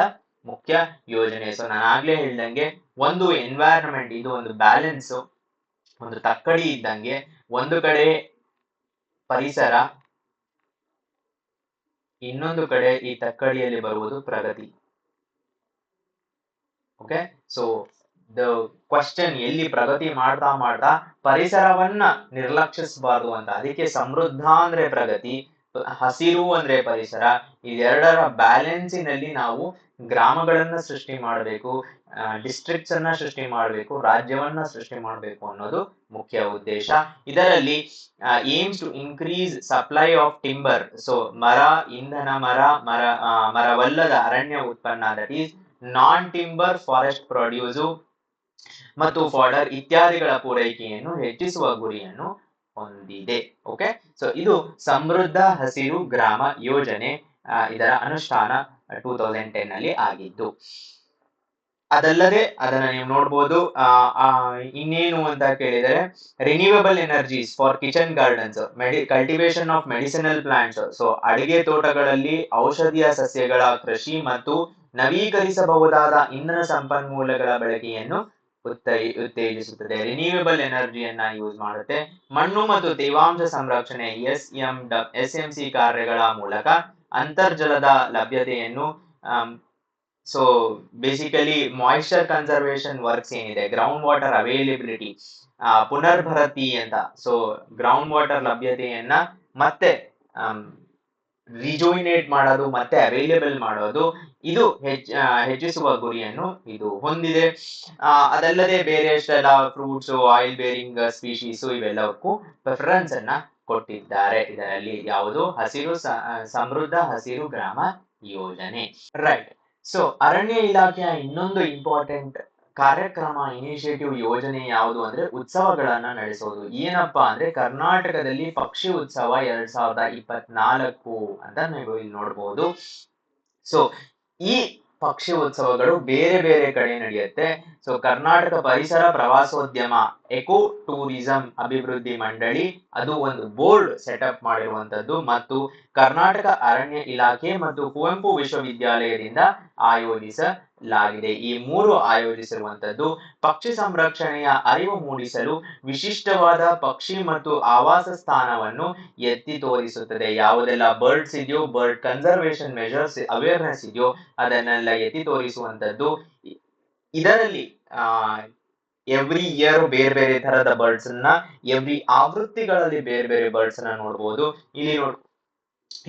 ಮುಖ್ಯ ಯೋಜನೆ. ಸೊ ನಾನು ಆಗ್ಲೇ ಹೇಳ್ದಂಗೆ ಒಂದು ಎನ್ವೈರನ್ಮೆಂಟ್, ಇದು ಒಂದು ಬ್ಯಾಲೆನ್ಸ್, ಒಂದು ತಕ್ಕಡಿ ಇದ್ದಂಗೆ. ಒಂದು ಕಡೆ ಪರಿಸರ, ಇನ್ನೊಂದು ಕಡೆ ಈ ತಕ್ಕಡಿಯಲ್ಲಿ ಬರುವುದು ಪ್ರಗತಿ. ಓಕೆ, ಸೊ ದ ಕ್ವಶನ್ ಎಲ್ಲಿ ಪ್ರಗತಿ ಮಾಡ್ತಾ ಪರಿಸರವನ್ನ ನಿರ್ಲಕ್ಷಿಸಬಾರದು ಅಂತ. ಅದಕ್ಕೆ ಸಮೃದ್ಧ ಅಂದ್ರೆ ಪ್ರಗತಿ, ಹಸಿರು ಅಂದ್ರೆ ಪರಿಸರ, ಇದೆರಡರ ಬ್ಯಾಲೆನ್ಸಿನಲ್ಲಿ ನಾವು ಗ್ರಾಮಗಳನ್ನ ಸೃಷ್ಟಿ ಮಾಡಬೇಕು, ಡಿಸ್ಟ್ರಿಕ್ಟ್ಸ್ ಅನ್ನ ಸೃಷ್ಟಿ ಮಾಡಬೇಕು, ರಾಜ್ಯವನ್ನ ಸೃಷ್ಟಿ ಮಾಡಬೇಕು ಅನ್ನೋದು ಮುಖ್ಯ ಉದ್ದೇಶ. ಇದರಲ್ಲಿ aims to increase supply of timber. So ಇಂಧನ ಮರವಲ್ಲದ ಅರಣ್ಯ ಉತ್ಪನ್ನ, that is non timber forest produce ಮತ್ತು ಫಾಡರ್ ಇತ್ಯಾದಿಗಳ ಪೂರೈಕೆಯನ್ನು ಹೆಚ್ಚಿಸುವ ಗುರಿಯನ್ನು ಹೊಂದಿದೆ. ಓಕೆ, ಸೊ ಇದು ಸಮೃದ್ಧ ಹಸಿರು ಗ್ರಾಮ ಯೋಜನೆ. ಇದರ ಅನುಷ್ಠಾನ 2010 ನಲ್ಲಿ ಆಗಿದ್ದು. ಅದಲ್ಲದೆ ಅದನ್ನ ನೀವು ನೋಡ್ಬೋದು. ಇನ್ನೇನು ಅಂತ ಕೇಳಿದರೆ, renewable energies for kitchen gardens, cultivation of medicinal plants. So ಅಡಿಗೆ ತೋಟಗಳಲ್ಲಿ ಔಷಧೀಯ ಸಸ್ಯಗಳ ಕೃಷಿ ಮತ್ತು ನವೀಕರಿಸಬಹುದಾದ ಇಂಧನ ಸಂಪನ್ಮೂಲಗಳ ಬಳಕೆಯನ್ನು ಉತ್ತೇಜಿಸುತ್ತದೆ. ರಿನ್ಯೂವೇಬಲ್ ಎನರ್ಜಿಯನ್ನ ಯೂಸ್ ಮಾಡುತ್ತೆ. ಮಣ್ಣು ಮತ್ತು ತೇವಾಂಶ ಸಂರಕ್ಷಣೆ, SMC ಕಾರ್ಯಗಳ ಮೂಲಕ ಅಂತರ್ಜಲದ ಲಭ್ಯತೆಯನ್ನು, so basically moisture conservation works ಏನಿದೆ, ಗ್ರೌಂಡ್ ವಾಟರ್ ಅವೈಲೇಬಿಲಿಟಿ, ಪುನರ್ಭರ್ತಿ ಅಂತ. ಸೊ ಗ್ರೌಂಡ್ ವಾಟರ್ ಲಭ್ಯತೆಯನ್ನ ಮತ್ತೆ ರಿಜೋಯಿನೇಟ್ ಮಾಡೋದು, ಮತ್ತೆ ಅವೈಲೇಬಲ್ ಮಾಡೋದು, ಇದು ಹೆಚ್ಚಿಸುವ ಗುರಿಯನ್ನು ಇದು ಹೊಂದಿದೆ. ಅದಲ್ಲದೆ ಬೇರೆ ಎಷ್ಟೆಲ್ಲ ಫ್ರೂಟ್ಸ್, ಆಯಿಲ್ ಬೇರಿಂಗ್ ಸ್ಪೀಶೀಸ್ ಇವೆಲ್ಲವಕ್ಕೂ ಪ್ರಿಫರೆನ್ಸ್ ಅನ್ನ ಕೊಟ್ಟಿದ್ದಾರೆ ಇದರಲ್ಲಿ. ಯಾವುದು? ಸಮೃದ್ಧ ಹಸಿರು ಗ್ರಾಮ ಯೋಜನೆ. ರೈಟ್. ಸೊ ಅರಣ್ಯ ಇಲಾಖೆಯ ಇನ್ನೊಂದು ಇಂಪಾರ್ಟೆಂಟ್ ಕಾರ್ಯಕ್ರಮ, ಇನಿಷಿಯೇಟಿವ್, ಯೋಜನೆ ಯಾವುದು ಅಂದ್ರೆ ಉತ್ಸವಗಳನ್ನ ನಡೆಸೋದು. ಏನಪ್ಪಾ ಅಂದ್ರೆ ಕರ್ನಾಟಕದಲ್ಲಿ ಪಕ್ಷಿ ಉತ್ಸವ 2024 ಅಂತ ನೀವು ಇಲ್ಲಿ ನೋಡ್ಬೋದು. ಸೊ ಈ ಪಕ್ಷಿ ಉತ್ಸವಗಳು ಬೇರೆ ಬೇರೆ ಕಡೆ ನಡೆಯುತ್ತೆ. ಸೊ ಕರ್ನಾಟಕ ಪರಿಸರ ಪ್ರವಾಸೋದ್ಯಮ ಎಕೋ ಟೂರಿಸಂ ಅಭಿವೃದ್ಧಿ ಮಂಡಳಿ, ಅದು ಒಂದು ಬೋರ್ಡ್ ಸೆಟಪ್ ಮಾಡಿರುವಂತದ್ದು, ಮತ್ತು ಕರ್ನಾಟಕ ಅರಣ್ಯ ಇಲಾಖೆ ಮತ್ತು ಕುವೆಂಪು ವಿಶ್ವವಿದ್ಯಾಲಯದಿಂದ ಆಯೋಜಿಸಲಾಗಿದೆ. ಈ ಮೂರು ಆಯೋಜಿಸಿರುವಂತದ್ದು ಪಕ್ಷಿ ಸಂರಕ್ಷಣೆಯ ಅರಿವು ಮೂಡಿಸಲು ವಿಶಿಷ್ಟವಾದ ಪಕ್ಷಿ ಮತ್ತು ಆವಾಸ ಸ್ಥಾನವನ್ನು ಎತ್ತಿ ತೋರಿಸುತ್ತದೆ. ಯಾವುದೆಲ್ಲ ಬರ್ಡ್ಸ್ ಇದೆಯೋ, ಬರ್ಡ್ ಕನ್ಸರ್ವೇಶನ್ ಮೆಜರ್ಸ್ ಅವೇರ್ನೆಸ್ ಇದೆಯೋ ಅದನ್ನೆಲ್ಲ ಎತ್ತಿ ತೋರಿಸುವಂತದ್ದು. ಇದರಲ್ಲಿ ಎವ್ರಿ ಇಯರ್ ಬೇರೆ ಬೇರೆ ತರದ ಬರ್ಡ್ಸ್ ಅನ್ನ, ಎವ್ರಿ ಆವೃತ್ತಿಗಳಲ್ಲಿ ಬೇರೆ ಬೇರೆ ಬರ್ಡ್ಸ್ ಅನ್ನ ನೋಡ್ಬೋದು.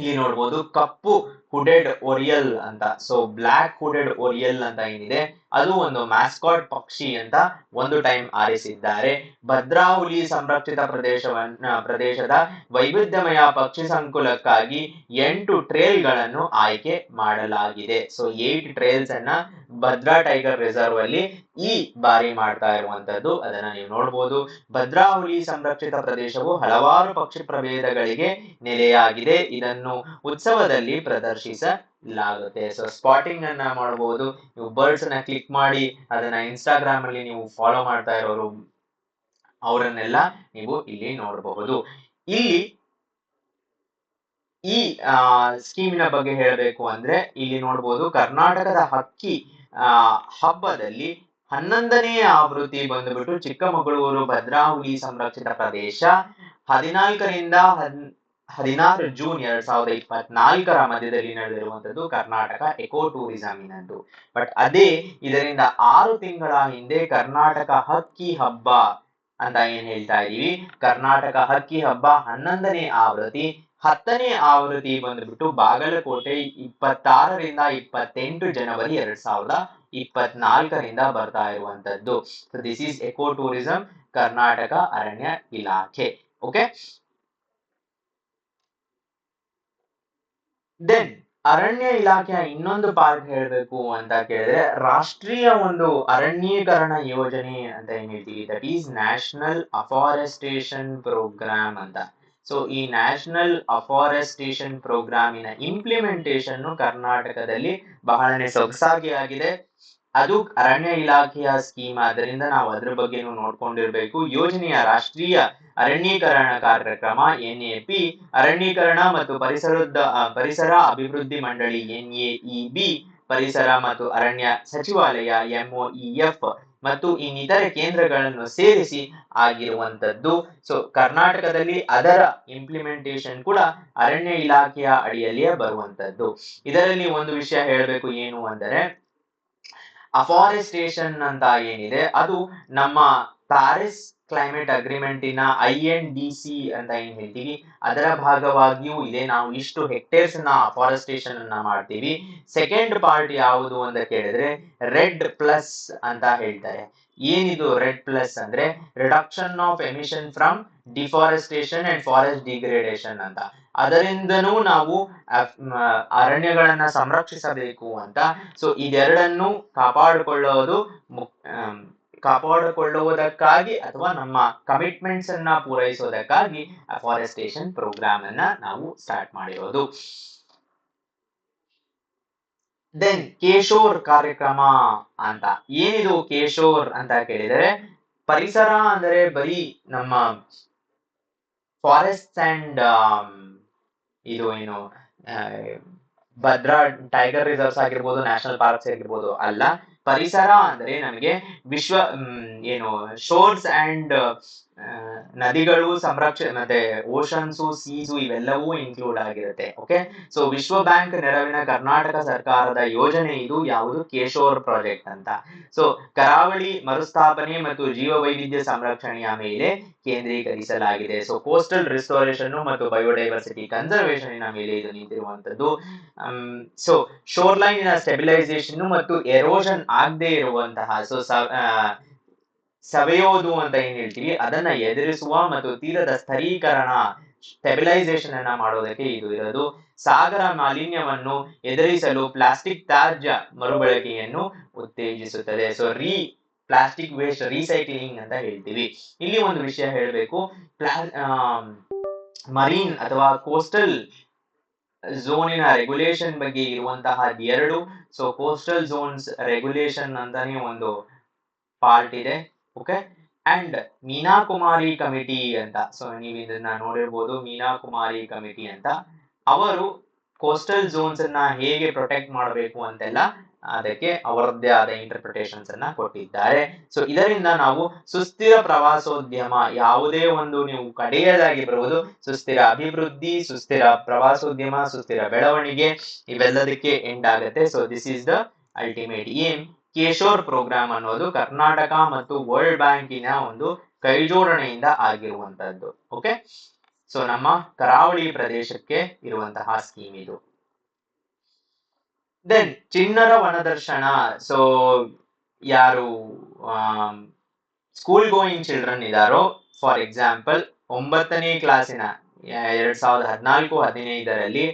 ಇಲ್ಲಿ ನೋಡ್ಬೋದು ಕಪ್ಪು ಹುಡೆಡ್ ಒರಿಯಲ್ ಅಂತ. ಸೊ ಬ್ಲಾಕ್ ಹುಡೆಡ್ ಒರಿಯಲ್ ಅಂತ ಏನಿದೆ, ಅದು ಒಂದು ಮ್ಯಾಸ್ಕಾಟ್ ಪಕ್ಷಿ ಅಂತ ಒಂದು ಟೈಮ್ ಆರಿಸಿದ್ದಾರೆ. ಭದ್ರಾ ಹುಲಿ ಸಂರಕ್ಷಿತ ಪ್ರದೇಶದ ವೈವಿಧ್ಯಮಯ ಪಕ್ಷಿ ಸಂಕುಲಕ್ಕಾಗಿ 8 ಟ್ರೇಲ್ಗಳನ್ನು ಆಯ್ಕೆ ಮಾಡಲಾಗಿದೆ. ಸೊ 8 ಟ್ರೇಲ್ಸ್ ಅನ್ನ ಭದ್ರಾ ಟೈಗರ್ ರಿಸರ್ವ್ ಅಲ್ಲಿ ಈ ಬಾರಿ ಮಾಡ್ತಾ ಇರುವಂತದ್ದು, ಅದನ್ನ ನೀವು ನೋಡ್ಬೋದು. ಭದ್ರಾ ಹುಲಿ ಸಂರಕ್ಷಿತ ಪ್ರದೇಶವು ಹಲವಾರು ಪಕ್ಷಿ ಪ್ರಭೇದಗಳಿಗೆ ನೆಲೆಯಾಗಿದೆ. ಇದನ್ನು ಉತ್ಸವದಲ್ಲಿ ಪ್ರದರ್ಶಿಸಲಾಗುತ್ತೆ. ಸೊ ಸ್ಪಾಟಿಂಗ್ ಅನ್ನ ಮಾಡಬಹುದು. ನೀವು ಬರ್ಡ್ಸ್ ಅನ್ನ ಕ್ಲಿಕ್ ಮಾಡಿ ಅದನ್ನ ಇನ್ಸ್ಟಾಗ್ರಾಮ್ ಅಲ್ಲಿ ನೀವು ಫಾಲೋ ಮಾಡ್ತಾ ಇರೋರು ಅವರನ್ನೆಲ್ಲ ನೀವು ಇಲ್ಲಿ ನೋಡಬಹುದು. ಇಲ್ಲಿ ಈ ಸ್ಕೀಮಿನ ಬಗ್ಗೆ ಹೇಳಬೇಕು ಅಂದ್ರೆ ಇಲ್ಲಿ ನೋಡ್ಬೋದು, ಕರ್ನಾಟಕದ ಹಕ್ಕಿ ಹಬ್ಬದಲ್ಲಿ 11ನೇ ಆವೃತ್ತಿ ಬಂದುಬಿಟ್ಟು ಚಿಕ್ಕಮಗಳೂರು ಭದ್ರಾ ಹುಲಿ ಸಂರಕ್ಷಿತ ಪ್ರದೇಶ 14ರಿಂದ 16 ಜೂನ್ 2024 ಮಧ್ಯದಲ್ಲಿ ನಡೆದಿರುವಂತದ್ದು ಕರ್ನಾಟಕ ಎಕೋ ಟೂರಿಸಂನದ್ದು. ಬಟ್ ಅದೇ ಇದರಿಂದ 6 ತಿಂಗಳ ಹಿಂದೆ ಕರ್ನಾಟಕ ಹಕ್ಕಿ ಹಬ್ಬ ಅಂತ ಏನ್ ಹೇಳ್ತಾ ಇದೀವಿ, ಕರ್ನಾಟಕ ಹಕ್ಕಿ ಹಬ್ಬ 11ನೇ ಆವೃತ್ತಿ 10ನೇ ಆವೃತ್ತಿ ಬಂದ್ಬಿಟ್ಟು ಬಾಗಲಕೋಟೆ 26ರಿಂದ 28 ಜನವರಿ 2024ರಿಂದ ಬರ್ತಾ ಇರುವಂತದ್ದು. So this is eco tourism Karnataka ಅರಣ್ಯ ಇಲಾಖೆ. ಓಕೆ, ದೆನ್ ಅರಣ್ಯ ಇಲಾಖೆಯ ಇನ್ನೊಂದು ಪಾರ್ಟ್ ಹೇಳಬೇಕು ಅಂತ ಕೇಳಿದ್ರೆ ರಾಷ್ಟ್ರೀಯ ಒಂದು ಅರಣ್ಯೀಕರಣ ಯೋಜನೆ ಅಂತ ಏನ್ ಹೇಳ್ತೀವಿ, that is national afforestation programme ಅಂತ. ಸೊ ಈ ನ್ಯಾಷನಲ್ ಅಫಾರೆಸ್ಟೇಷನ್ ಪ್ರೋಗ್ರಾಮಿನ ಇಂಪ್ಲಿಮೆಂಟೇಷನ್ ಕರ್ನಾಟಕದಲ್ಲಿ ಬಹಳನೇ ಸೊಗಸಾಗಿ ಆಗಿದೆ. ಅದು ಅರಣ್ಯ ಇಲಾಖೆಯ ಸ್ಕೀಮ್ ಆದ್ದರಿಂದ ನಾವು ಅದ್ರ ಬಗ್ಗೆನೂ ನೋಡ್ಕೊಂಡಿರ್ಬೇಕು. ಯೋಜನೆಯ ರಾಷ್ಟ್ರೀಯ ಅರಣ್ಯೀಕರಣ ಕಾರ್ಯಕ್ರಮ NAP, ಅರಣ್ಯೀಕರಣ ಮತ್ತು ಪರಿಸರ ಅಭಿವೃದ್ಧಿ ಮಂಡಳಿ NAEB, ಪರಿಸರ ಮತ್ತು ಅರಣ್ಯ ಸಚಿವಾಲಯ MOEF ಮತ್ತು ಇನ್ನಿತರೆ ಕೇಂದ್ರಗಳನ್ನು ಸೇರಿಸಿ ಆಗಿರುವಂತದ್ದು. ಸೊ ಕರ್ನಾಟಕದಲ್ಲಿ ಅದರ ಇಂಪ್ಲಿಮೆಂಟೇಷನ್ ಕೂಡ ಅರಣ್ಯ ಇಲಾಖೆಯ ಅಡಿಯಲ್ಲಿಯೇ ಬರುವಂತದ್ದು. ಇದರಲ್ಲಿ ಒಂದು ವಿಷಯ ಹೇಳಬೇಕು ಏನು ಅಂದರೆ, ಅಫಾರೆಸ್ಟೇಷನ್ ಅಂತ ಏನಿದೆ ಅದು ನಮ್ಮ ಪ್ಯಾರಿಸ್ ಕ್ಲೈಮೇಟ್ ಅಗ್ರಿಮೆಂಟಿನ INDC ಅಂತ ಏನ್ ಹೇಳ್ತೀವಿ ಅದರ ಭಾಗವಾಗಿಯೂ ಇದೆ. ನಾವು ಇಷ್ಟು ಹೆಕ್ಟೇರ್ಸ್ ನ ಅಫಾರೆಸ್ಟೇಷನ್ ಅನ್ನ ಮಾಡ್ತೀವಿ. ಸೆಕೆಂಡ್ ಪಾರ್ಟ್ ಯಾವುದು ಅಂತ ಕೇಳಿದ್ರೆ ರೆಡ್ ಪ್ಲಸ್ ಅಂತ ಹೇಳ್ತಾರೆ. ಏನಿದು ರೆಡ್ ಪ್ಲಸ್ ಅಂದ್ರೆ reduction of emission from deforestation and forest degradation ಅಂತ. ಅದರಿಂದನೂ ನಾವು ಅರಣ್ಯಗಳನ್ನ ಸಂರಕ್ಷಿಸಬೇಕು ಅಂತ. ಸೊ ಇದೆರಡನ್ನು ಕಾಪಾಡಿಕೊಳ್ಳುವುದಕ್ಕಾಗಿ ಅಥವಾ ನಮ್ಮ ಕಮಿಟ್ಮೆಂಟ್ಸ್ ಅನ್ನ ಪೂರೈಸೋದಕ್ಕಾಗಿ ಅಫಾರೆಸ್ಟೇಷನ್ ಪ್ರೋಗ್ರಾಮ್ ಅನ್ನ ನಾವು ಸ್ಟಾರ್ಟ್ ಮಾಡಿರೋದು. ದೆನ್ ಕೇಶೋರ್ ಕಾರ್ಯಕ್ರಮ ಅಂತ. ಏನಿದು ಕೇಶೋರ್ ಅಂತ ಕೇಳಿದರೆ, ಪರಿಸರ ಅಂದರೆ ಬರೀ ನಮ್ಮ ಫಾರೆಸ್ಟ್ ಅಂಡ್ ಇದು ಏನು ಭದ್ರಾ ಟೈಗರ್ ರಿಸರ್ವ್ಸ್ ಆಗಿರ್ಬೋದು, ನ್ಯಾಷನಲ್ ಪಾರ್ಕ್ಸ್ ಆಗಿರ್ಬೋದು ಅಲ್ಲ. ಪರಿಸರ ಅಂದ್ರೆ ನಮಗೆ ವಿಶ್ವ ಏನು ಶೋರ್ಸ್ ಅಂಡ್ ನದಿಗಳು ಸಂರಕ್ಷಣೆ ಮತ್ತೆ ಓಷನ್ಸು ಸೀಸು ಇವೆಲ್ಲವೂ ಇನ್ಕ್ಲೂಡ್ ಆಗಿರುತ್ತೆ. ಓಕೆ, ಸೊ ವಿಶ್ವ ಬ್ಯಾಂಕ್ ನೆರವಿನ ಕರ್ನಾಟಕ ಸರ್ಕಾರದ ಯೋಜನೆ ಇದು. ಯಾವುದು? ಕೇಶೋರ್ ಪ್ರಾಜೆಕ್ಟ್ ಅಂತ. ಸೊ ಕರಾವಳಿ ಮರುಸ್ಥಾಪನೆ ಮತ್ತು ಜೀವ ವೈವಿಧ್ಯ ಸಂರಕ್ಷಣೆಯ ಮೇಲೆ ಕೇಂದ್ರೀಕರಿಸಲಾಗಿದೆ. ಸೊ ಕೋಸ್ಟಲ್ ರಿಸ್ಟೋರೇಷನ್ ಮತ್ತು ಬಯೋಡೈವರ್ಸಿಟಿ ಕನ್ಸರ್ವೇಷನ್ ಮೇಲೆ ಇದು ನಿಂತಿರುವಂತದ್ದು. ಸೊ ಶೋರ್ ಲೈನ್ ಸ್ಟೆಬಿಲೈಸೇಷನ್ ಮತ್ತು ಎರೋಷನ್ ಆಗದೆ ಇರುವಂತಹ ಸವೆಯೋದು ಅಂತ ಏನ್ ಹೇಳ್ತೀವಿ ಅದನ್ನ ಎದುರಿಸುವ ಮತ್ತು ತೀರದ ಸ್ಥಳೀಕರಣ ಸ್ಟೆಬಿಲೈಸೇಷನ್ ಅನ್ನ ಮಾಡೋದಕ್ಕೆ ಇದು ಇರೋದು. ಸಾಗರ ಮಾಲಿನ್ಯವನ್ನು ಎದುರಿಸಲು ಪ್ಲಾಸ್ಟಿಕ್ ತ್ಯಾಜ್ಯ ಮರುಬಳಕೆಯನ್ನು ಉತ್ತೇಜಿಸುತ್ತದೆ. ಸೊ ಪ್ಲಾಸ್ಟಿಕ್ ವೇಸ್ಟ್ ರೀಸೈಕ್ಲಿಂಗ್ ಅಂತ ಹೇಳ್ತೀವಿ. ಇಲ್ಲಿ ಒಂದು ವಿಷಯ ಹೇಳಬೇಕು, ಮರೀನ್ ಅಥವಾ ಕೋಸ್ಟಲ್ ಝೋನಿನ ರೆಗ್ಯುಲೇಷನ್ ಬಗ್ಗೆ ಇರುವಂತಹ ಎರಡು. ಸೊ ಕೋಸ್ಟಲ್ ಝೋನ್ಸ್ ರೆಗ್ಯುಲೇಷನ್ ಅಂತಾನೆ ಒಂದು ಪಾರ್ಟ್ ಇದೆ. Okay, and Meena Kumari committee ಅಂತ. ಸೊ ನೀವು ಇದನ್ನ ನೋಡಿರ್ಬೋದು, ಮೀನಾ ಕುಮಾರಿ ಕಮಿಟಿ ಅಂತ. ಅವರು ಕೋಸ್ಟಲ್ ಝೋನ್ಸ್ ಅನ್ನ ಹೇಗೆ ಪ್ರೊಟೆಕ್ಟ್ ಮಾಡಬೇಕು ಅಂತೆಲ್ಲ ಅದಕ್ಕೆ ಅವರದ್ದೇ ಆದ ಇಂಟರ್ಪ್ರಿಟೇಷನ್ಸ್ ಅನ್ನ ಕೊಟ್ಟಿದ್ದಾರೆ. ಸೊ ಇದರಿಂದ ನಾವು ಸುಸ್ಥಿರ ಪ್ರವಾಸೋದ್ಯಮ, ಯಾವುದೇ ಒಂದು ನೀವು ಕಡೆಯದಾಗಿ ಬರುವುದು ಸುಸ್ಥಿರ ಅಭಿವೃದ್ಧಿ, ಸುಸ್ಥಿರ ಪ್ರವಾಸೋದ್ಯಮ, ಸುಸ್ಥಿರ ಬೆಳವಣಿಗೆ ಇವೆಲ್ಲದಕ್ಕೆ ಎಂಡ್ ಆಗುತ್ತೆ. So this is the ultimate aim. ಕೇಶೋರ್ ಪ್ರೋಗ್ರಾಮ್ ಅನ್ನೋದು ಕರ್ನಾಟಕ ಮತ್ತು ವರ್ಲ್ಡ್ ಬ್ಯಾಂಕಿನ ಒಂದು ಕೈಜೋಡಣೆಯಿಂದ ಆಗಿರುವಂತದ್ದು. ಓಕೆ, ಸೊ ನಮ್ಮ ಕರಾವಳಿ ಪ್ರದೇಶಕ್ಕೆ ಇರುವಂತಹ ಸ್ಕೀಮ್ ಇದು. ದೆನ್ ಚಿಣ್ಣರ ವನದರ್ಶನ. ಸೊ ಯಾರು ಸ್ಕೂಲ್ ಗೋಯಿಂಗ್ ಚಿಲ್ಡ್ರನ್ ಇದಾರೋ, ಫಾರ್ ಎಕ್ಸಾಂಪಲ್ 9ನೇ ಕ್ಲಾಸಿನ 2014-15ರಲ್ಲಿ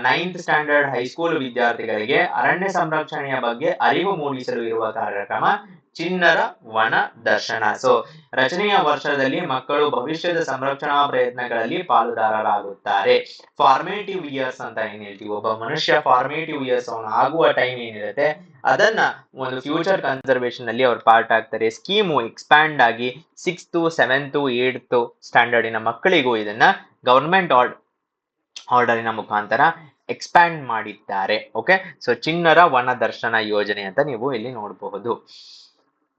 9th ಸ್ಟ್ಯಾಂಡರ್ಡ್ ಹೈಸ್ಕೂಲ್ ವಿದ್ಯಾರ್ಥಿಗಳಿಗೆ ಅರಣ್ಯ ಸಂರಕ್ಷಣೆಯ ಬಗ್ಗೆ ಅರಿವು ಮೂಡಿಸಲು ಇರುವ ಕಾರ್ಯಕ್ರಮ ಚಿಣ್ಣರ ವನ ದರ್ಶನ. ಸೊ ರಚನೆಯ ವರ್ಷದಲ್ಲಿ ಮಕ್ಕಳು ಭವಿಷ್ಯದ ಸಂರಕ್ಷಣಾ ಪ್ರಯತ್ನಗಳಲ್ಲಿ ಪಾಲುದಾರರಾಗುತ್ತಾರೆ. ಫಾರ್ಮೇಟಿವ್ ಇಯರ್ಸ್ ಅಂತ ಏನ್ ಹೇಳ್ತೀವಿ, ಒಬ್ಬ ಮನುಷ್ಯ ಫಾರ್ಮೇಟಿವ್ ಇಯರ್ಸ್ ಅವನು ಆಗುವ ಟೈಮ್ ಏನಿರುತ್ತೆ ಅದನ್ನ ಒಂದು ಫ್ಯೂಚರ್ ಕನ್ಸರ್ವೇಷನ್ ಅಲ್ಲಿ ಅವ್ರು ಪಾರ್ಟ್ ಆಗ್ತಾರೆ. ಸ್ಕೀಮು ಎಕ್ಸ್ಪ್ಯಾಂಡ್ ಆಗಿ 6th, 7th, 8th ಸ್ಟ್ಯಾಂಡರ್ಡಿನ ಮಕ್ಕಳಿಗೂ ಇದನ್ನ ಗವರ್ಮೆಂಟ್ ಆರ್ಡರಿನ ಮುಖಾಂತರ ಎಕ್ಸ್ಪ್ಯಾಂಡ್ ಮಾಡಿದ್ದಾರೆ. ಓಕೆ, ಸೊ ಚಿಣ್ಣರ ವನ ದರ್ಶನ ಯೋಜನೆ ಅಂತ ನೀವು ಇಲ್ಲಿ ನೋಡಬಹುದು.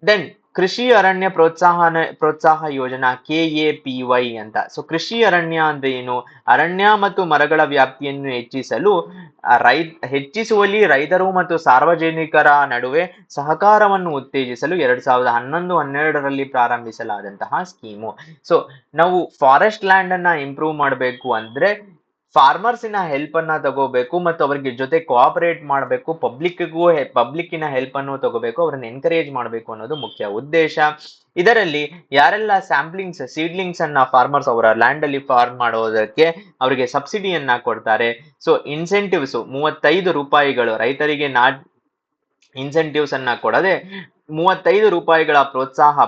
ದೆನ್ ಕೃಷಿ ಅರಣ್ಯ ಪ್ರೋತ್ಸಾಹ ಯೋಜನಾ KAPY ಅಂತ. ಸೊ ಕೃಷಿ ಅರಣ್ಯ ಅಂದ್ರೆ ಏನು? ಅರಣ್ಯ ಮತ್ತು ಮರಗಳ ವ್ಯಾಪ್ತಿಯನ್ನು ಹೆಚ್ಚಿಸುವಲ್ಲಿ ರೈತರು ಮತ್ತು ಸಾರ್ವಜನಿಕರ ನಡುವೆ ಸಹಕಾರವನ್ನು ಉತ್ತೇಜಿಸಲು 2011-12ರಲ್ಲಿ ಪ್ರಾರಂಭಿಸಲಾದಂತಹ ಸ್ಕೀಮು. ಸೊ ನಾವು ಫಾರೆಸ್ಟ್ ಲ್ಯಾಂಡ್ ಅನ್ನ ಇಂಪ್ರೂವ್ ಮಾಡಬೇಕು ಅಂದ್ರೆ ಫಾರ್ಮರ್ಸಿನ ಹೆಲ್ಪ್ ಅನ್ನ ತಗೋಬೇಕು ಮತ್ತು ಅವರಿಗೆ ಜೊತೆ ಕೋಆಪರೇಟ್ ಮಾಡಬೇಕು, ಪಬ್ಲಿಕ್ಕಿನ ಹೆಲ್ಪ್ ಅನ್ನು ತಗೋಬೇಕು, ಅವರನ್ನ ಎನ್ಕರೇಜ್ ಮಾಡಬೇಕು ಅನ್ನೋದು ಮುಖ್ಯ ಉದ್ದೇಶ. ಇದರಲ್ಲಿ ಯಾರೆಲ್ಲ ಸೀಡ್ಲಿಂಗ್ಸ್ ಅನ್ನ ಫಾರ್ಮರ್ಸ್ ಅವರ ಲ್ಯಾಂಡ್ ಅಲ್ಲಿ ಫಾರ್ಮ್ ಮಾಡೋದಕ್ಕೆ ಅವರಿಗೆ ಸಬ್ಸಿಡಿಯನ್ನ ಕೊಡ್ತಾರೆ. ಸೊ ಇನ್ಸೆಂಟಿವ್ಸ್ 35 ರೂಪಾಯಿಗಳು ರೈತರಿಗೆ ಇನ್ಸೆಂಟಿವ್ಸ್ ಅನ್ನ ಕೊಡದೆ 35 ರೂಪಾಯಿಗಳ ಪ್ರೋತ್ಸಾಹ,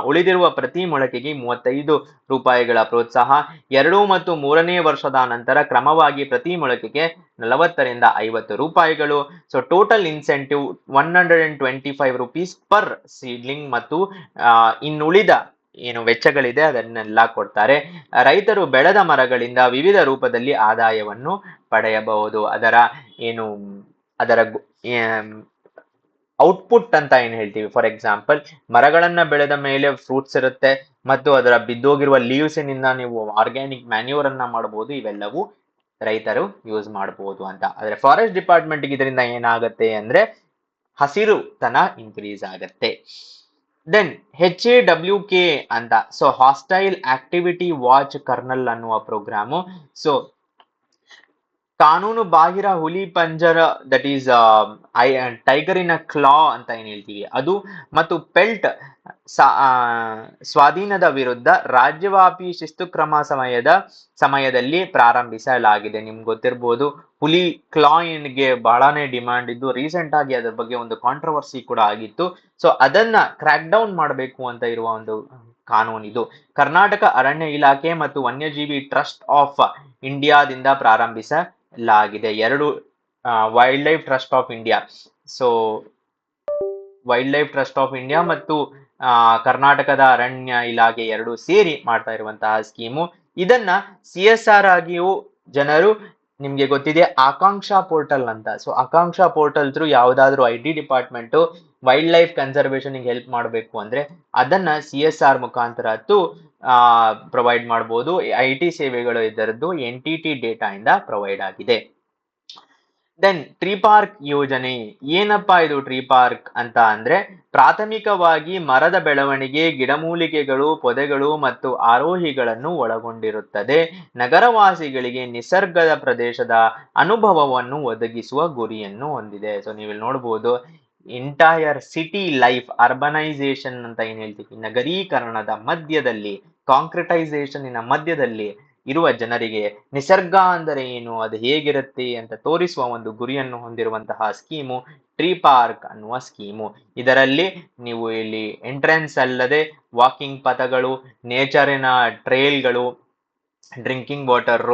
ಉಳಿದಿರುವ ಪ್ರತಿ ಮೊಳಕೆಗೆ 35 ರೂಪಾಯಿಗಳ ಪ್ರೋತ್ಸಾಹ. 2 ಮತ್ತು 3ನೇ ವರ್ಷದ ನಂತರ ಕ್ರಮವಾಗಿ ಪ್ರತಿ ಮೊಳಕೆಗೆ 40-50 ರೂಪಾಯಿಗಳು. So total incentive 125 rupees per seedling ಮತ್ತು ಇನ್ನುಳಿದ ಏನು ವೆಚ್ಚಗಳಿದೆ ಅದನ್ನೆಲ್ಲ ಕೊಡ್ತಾರೆ. ರೈತರು ಬೆಳೆದ ಮರಗಳಿಂದ ವಿವಿಧ ರೂಪದಲ್ಲಿ ಆದಾಯವನ್ನು ಪಡೆಯಬಹುದು. ಅದರ ಔಟ್ಪುಟ್ ಅಂತ ಏನ್ ಹೇಳ್ತೀವಿ, ಫಾರ್ ಎಕ್ಸಾಂಪಲ್ ಮರಗಳನ್ನ ಬೆಳೆದ ಮೇಲೆ ಫ್ರೂಟ್ಸ್ ಇರುತ್ತೆ ಮತ್ತು ಅದರ ಬಿದ್ದೋಗಿರುವ ಲೀವ್ಸಿನಿಂದ ನೀವು ಆರ್ಗ್ಯಾನಿಕ್ ಮ್ಯಾನ್ಯೂರ್ ಅನ್ನ ಮಾಡಬಹುದು. ಇವೆಲ್ಲವೂ ರೈತರು ಯೂಸ್ ಮಾಡಬಹುದು ಅಂತ. ಆದ್ರೆ ಫಾರೆಸ್ಟ್ ಡಿಪಾರ್ಟ್ಮೆಂಟ್ ಇದರಿಂದ ಏನಾಗುತ್ತೆ ಅಂದ್ರೆ ಹಸಿರುತನ ಇನ್ಕ್ರೀಸ್ ಆಗತ್ತೆ. ದೆನ್ HAWK ಅಂತ, so hostile activity watch kernel ಅನ್ನುವ ಪ್ರೋಗ್ರಾಮು. ಸೊ ಕಾನೂನು ಬಾಹಿರ ಹುಲಿ ಪಂಜರ, ದಟ್ ಈಸ್ ಟೈಗರಿನ ಕ್ಲಾ ಅಂತ ಏನ್ ಹೇಳ್ತೀವಿ ಅದು, ಮತ್ತು ಪೆಲ್ಟ್ ಸ್ವಾಧೀನದ ವಿರುದ್ಧ ರಾಜ್ಯವ್ಯಾಪಿ ಶಿಸ್ತು ಕ್ರಮ ಸಮಯದಲ್ಲಿ ಪ್ರಾರಂಭಿಸಲಾಗಿದೆ. ನಿಮ್ಗೆ ಗೊತ್ತಿರ್ಬೋದು, ಹುಲಿ ಕ್ಲಾಯಿನ್ಗೆ ಬಹಳಾನೇ ಡಿಮ್ಯಾಂಡ್ ಇದ್ದು ರೀಸೆಂಟ್ ಆಗಿ ಅದ್ರ ಬಗ್ಗೆ ಒಂದು ಕಾಂಟ್ರವರ್ಸಿ ಕೂಡ ಆಗಿತ್ತು. ಸೊ ಅದನ್ನ ಕ್ರ್ಯಾಕ್ ಡೌನ್ ಮಾಡಬೇಕು ಅಂತ ಇರುವ ಒಂದು ಕಾನೂನಿದು. ಕರ್ನಾಟಕ ಅರಣ್ಯ ಇಲಾಖೆ ಮತ್ತು ವನ್ಯಜೀವಿ ಟ್ರಸ್ಟ್ ಆಫ್ ಇಂಡಿಯಾದಿಂದ ಪ್ರಾರಂಭಿಸಲಾಗಿದೆ. ಎರಡು wild life trust of India, so wild life trust of India ಮತ್ತು ಕರ್ನಾಟಕದ ಅರಣ್ಯ ಇಲಾಖೆ ಎರಡು ಸೇರಿ ಮಾಡ್ತಾ ಇರುವಂತಹ ಸ್ಕೀಮು. ಇದನ್ನ CSR ಆಗಿಯೂ ಜನರು, ನಿಮ್ಗೆ ಗೊತ್ತಿದೆ ಆಕಾಂಕ್ಷಾ ಪೋರ್ಟಲ್ ಅಂತ. ಸೊ ಆಕಾಂಕ್ಷಾ ಪೋರ್ಟಲ್ ಥ್ರೂ ಯಾವ್ದಾದ್ರು IT department wild life conservation help ಮಾಡಬೇಕು ಅಂದ್ರೆ ಅದನ್ನ CSR ಮುಖಾಂತರ ಪ್ರೊವೈಡ್ ಮಾಡಬಹುದು. IT ಸೇವೆಗಳು ಇದರದ್ದು NTT ಡೇಟಾ ಇಂದ ಪ್ರೊವೈಡ್ ಆಗಿದೆ. ದೆನ್ ಟ್ರೀ ಪಾರ್ಕ್ ಯೋಜನೆ. ಏನಪ್ಪಾ ಇದು ಟ್ರೀ ಪಾರ್ಕ್ ಅಂತ ಅಂದ್ರೆ, ಪ್ರಾಥಮಿಕವಾಗಿ ಮರದ ಬೆಳವಣಿಗೆ, ಗಿಡಮೂಲಿಕೆಗಳು, ಪೊದೆಗಳು ಮತ್ತು ಆರೋಹಿಗಳನ್ನು ಒಳಗೊಂಡಿರುತ್ತದೆ. ನಗರವಾಸಿಗಳಿಗೆ ನಿಸರ್ಗದ ಪ್ರದೇಶದ ಅನುಭವವನ್ನು ಒದಗಿಸುವ ಗುರಿಯನ್ನು ಹೊಂದಿದೆ. ಸೊ ನೀವು ನೋಡ್ಬೋದು, ಎಂಟೈರ್ ಸಿಟಿ ಲೈಫ್, ಅರ್ಬನೈಸೇಷನ್ ಅಂತ ಏನ್ ಹೇಳ್ತೀವಿ, ನಗರೀಕರಣದ ಮಧ್ಯದಲ್ಲಿ, ಕಾಂಕ್ರಿಟೈಸೇಷನ್ನಿನ ಮಧ್ಯದಲ್ಲಿ ಇರುವ ಜನರಿಗೆ ನಿಸರ್ಗ ಅಂದರೆ ಏನು, ಅದು ಹೇಗಿರುತ್ತೆ ಅಂತ ತೋರಿಸುವ ಒಂದು ಗುರಿಯನ್ನು ಹೊಂದಿರುವಂತಹ ಸ್ಕೀಮು ಟ್ರೀ ಪಾರ್ಕ್ ಅನ್ನುವ ಸ್ಕೀಮು. ಇದರಲ್ಲಿ ನೀವು ಇಲ್ಲಿ ಎಂಟ್ರೆನ್ಸ್ ಅಲ್ಲದೆ ವಾಕಿಂಗ್ ಪಥಗಳು, ನೇಚರಿನ ಟ್ರೇಲ್ಗಳು, ಡ್ರಿಂಕಿಂಗ್ ವಾಟರ್,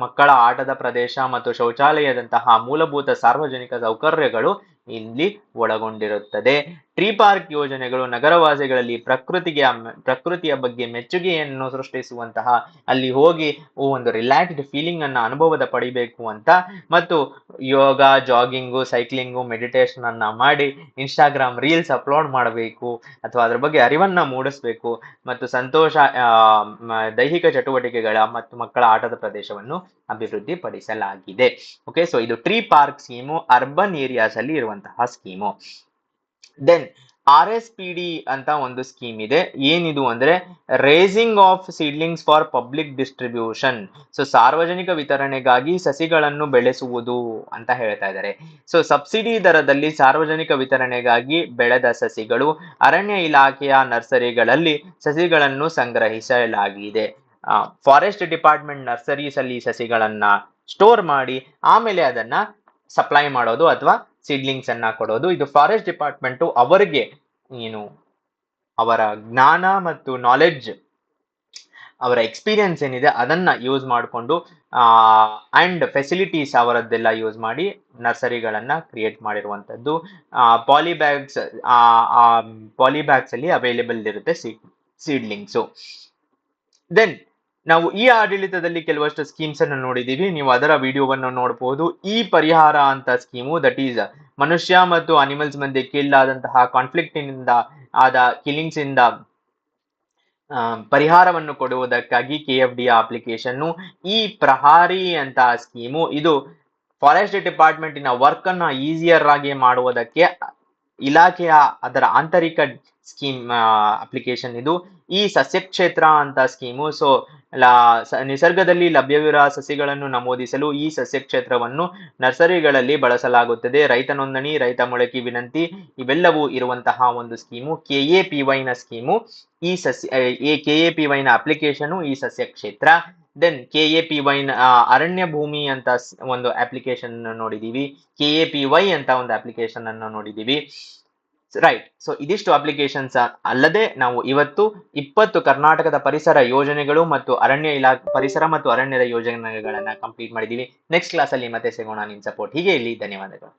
ಮಕ್ಕಳ ಆಟದ ಪ್ರದೇಶ ಮತ್ತು ಶೌಚಾಲಯದಂತಹ ಮೂಲಭೂತ ಸಾರ್ವಜನಿಕ ಸೌಕರ್ಯಗಳು ಇಲ್ಲಿ ಒಳಗೊಂಡಿರುತ್ತದೆ. ಟ್ರೀ ಪಾರ್ಕ್ ಯೋಜನೆಗಳು ನಗರವಾಸಿಗಳಲ್ಲಿ ಪ್ರಕೃತಿಯ ಬಗ್ಗೆ ಮೆಚ್ಚುಗೆಯನ್ನು ಸೃಷ್ಟಿಸುವಂತಹ, ಅಲ್ಲಿ ಹೋಗಿ ಒಂದು ರಿಲ್ಯಾಕ್ಸ್ಡ್ ಫೀಲಿಂಗ್ ಅನ್ನ ಅನುಭವದ ಪಡಿಬೇಕು ಅಂತ, ಮತ್ತು ಯೋಗ, ಜಾಗಿಂಗು, ಸೈಕ್ಲಿಂಗು, ಮೆಡಿಟೇಷನ್ ಅನ್ನ ಮಾಡಿ ಇನ್ಸ್ಟಾಗ್ರಾಮ್ ರೀಲ್ಸ್ ಅಪ್ಲೋಡ್ ಮಾಡಬೇಕು ಅಥವಾ ಅದ್ರ ಬಗ್ಗೆ ಅರಿವನ್ನ ಮೂಡಿಸ್ಬೇಕು ಮತ್ತು ದೈಹಿಕ ಚಟುವಟಿಕೆಗಳ ಮತ್ತು ಮಕ್ಕಳ ಆಟದ ಪ್ರದೇಶವನ್ನು ಅಭಿವೃದ್ಧಿ ಪಡಿಸಲಾಗಿದೆ. ಓಕೆ, ಸೊ ಇದು tree park scheme, urban areas ಅಲ್ಲಿ ಇರುವಂತಹ ಸ್ಕೀಮು. ದೆನ್ RSPD ಅಂತ ಒಂದು ಸ್ಕೀಮ್ ಇದೆ. ಏನಿದು ಅಂದ್ರೆ raising of seedlings for public distribution. So ಸಾರ್ವಜನಿಕ ವಿತರಣೆಗಾಗಿ ಸಸಿಗಳನ್ನು ಬೆಳೆಸುವುದು ಅಂತ ಹೇಳ್ತಾ ಇದ್ದಾರೆ. ಸೊ ಸಬ್ಸಿಡಿ ದರದಲ್ಲಿ ಸಾರ್ವಜನಿಕ ವಿತರಣೆಗಾಗಿ ಬೆಳೆದ ಸಸಿಗಳು ಅರಣ್ಯ ಇಲಾಖೆಯ ನರ್ಸರಿಗಳಲ್ಲಿ ಸಸಿಗಳನ್ನು ಸಂಗ್ರಹಿಸಲಾಗಿದೆ. ಫಾರೆಸ್ಟ್ ಡಿಪಾರ್ಟ್ಮೆಂಟ್ ನರ್ಸರೀಸ್ ಅಲ್ಲಿ ಸಸಿಗಳನ್ನ ಸ್ಟೋರ್ ಮಾಡಿ ಆಮೇಲೆ ಅದನ್ನ ಸಪ್ಲೈ ಮಾಡೋದು ಅಥವಾ ಸೀಡ್ಲಿಂಗ್ಸ್ ಅನ್ನ ಕೊಡೋದು. ಇದು ಫಾರೆಸ್ಟ್ ಡಿಪಾರ್ಟ್ಮೆಂಟ್ ಅವರಿಗೆ ಅವರ ಜ್ಞಾನ ಮತ್ತು ನಾಲೆಡ್ಜ್, ಅವರ ಎಕ್ಸ್ಪೀರಿಯನ್ಸ್ ಏನಿದೆ ಅದನ್ನ ಯೂಸ್ ಮಾಡಿಕೊಂಡು ಅಂಡ್ ಫೆಸಿಲಿಟೀಸ್ ಅವರದ್ದೆಲ್ಲ ಯೂಸ್ ಮಾಡಿ ನರ್ಸರಿಗಳನ್ನ ಕ್ರಿಯೇಟ್ ಮಾಡಿರುವಂತದ್ದು. ಪಾಲಿಬ್ಯಾಗ್ಸ್ ಅಲ್ಲಿ ಅವೈಲೇಬಲ್ ಇರುತ್ತೆ ಸೀಡ್ಲಿಂಗ್ಸು. ದೆನ್ ನಾವು ಈ ಆಡಳಿತದಲ್ಲಿ ಕೆಲವಷ್ಟು ಸ್ಕೀಮ್ಸ್ ಅನ್ನು ನೋಡಿದೀವಿ, ನೀವು ಅದರ ವಿಡಿಯೋವನ್ನು ನೋಡಬಹುದು. ಈ ಪರಿಹಾರ ಅಂತ ಸ್ಕೀಮು, ದಟ್ ಈಸ್ ಮನುಷ್ಯ ಮತ್ತು ಅನಿಮಲ್ಸ್ ಮಧ್ಯೆ ಕೀಳಾದಂತಹ ಕಾನ್ಫ್ಲಿಕ್ಟ್ ಇಂದ ಆದ ಕಿಲ್ಲಿಂಗ್ಸ್ ಇಂದ ಪರಿಹಾರವನ್ನು ಕೊಡುವುದಕ್ಕಾಗಿ KFD ಅಪ್ಲಿಕೇಶನ್. ಈ ಪ್ರಹಾರಿ ಅಂತ ಸ್ಕೀಮು, ಇದು ಫಾರೆಸ್ಟ್ ಡಿಪಾರ್ಟ್ಮೆಂಟಿನ ವರ್ಕ್ ಅನ್ನ ಈಸಿಯರ್ ಆಗಿ ಮಾಡುವುದಕ್ಕೆ ಇಲಾಖೆಯ ಅದರ ಆಂತರಿಕ ಸ್ಕೀಮ್ ಅಪ್ಲಿಕೇಶನ್ ಇದು. ಈ ಸಸ್ಯ ಕ್ಷೇತ್ರ ಅಂತ ಸ್ಕೀಮು, ಸೊ ನಿಸರ್ಗದಲ್ಲಿ ಲಭ್ಯವಿರುವ ಸಸಿಗಳನ್ನು ನಮೂದಿಸಲು ಈ ಸಸ್ಯ ಕ್ಷೇತ್ರವನ್ನು ನರ್ಸರಿಗಳಲ್ಲಿ ಬಳಸಲಾಗುತ್ತದೆ. ರೈತ ನೋಂದಣಿ, ರೈತ ಮೊಳಕೆ ವಿನಂತಿ ಇವೆಲ್ಲವೂ ಇರುವಂತಹ ಒಂದು ಸ್ಕೀಮು KAPY ನ ಸ್ಕೀಮು. ಈ KAPY ನ ಅಪ್ಲಿಕೇಶನ್ ಈ ಸಸ್ಯ ಕ್ಷೇತ್ರ. ದೆನ್ KAPY ನ ಅರಣ್ಯ ಭೂಮಿ ಅಂತ ಒಂದು ಅಪ್ಲಿಕೇಶನ್ ನೋಡಿದೀವಿ. KAPY ಅಂತ ಒಂದು ಅಪ್ಲಿಕೇಶನ್ ಅನ್ನು ನೋಡಿದೀವಿ. ರೈಟ್. ಸೊ ಇದಿಷ್ಟು ಅಪ್ಲಿಕೇಶನ್ಸ್ ಅಲ್ಲದೆ ನಾವು ಇವತ್ತು 20 ಕರ್ನಾಟಕದ ಪರಿಸರ ಯೋಜನೆಗಳು ಮತ್ತು ಅರಣ್ಯ ಪರಿಸರ ಮತ್ತು ಅರಣ್ಯದ ಯೋಜನೆಗಳನ್ನ ಕಂಪ್ಲೀಟ್ ಮಾಡಿದೀವಿ. ನೆಕ್ಸ್ಟ್ ಕ್ಲಾಸ್ ಅಲ್ಲಿ ಮತ್ತೆ ಸಿಗೋಣ. ನಿಮ್ ಸಪೋರ್ಟ್ ಹೀಗೆ ಇಲ್ಲಿ. ಧನ್ಯವಾದಗಳು.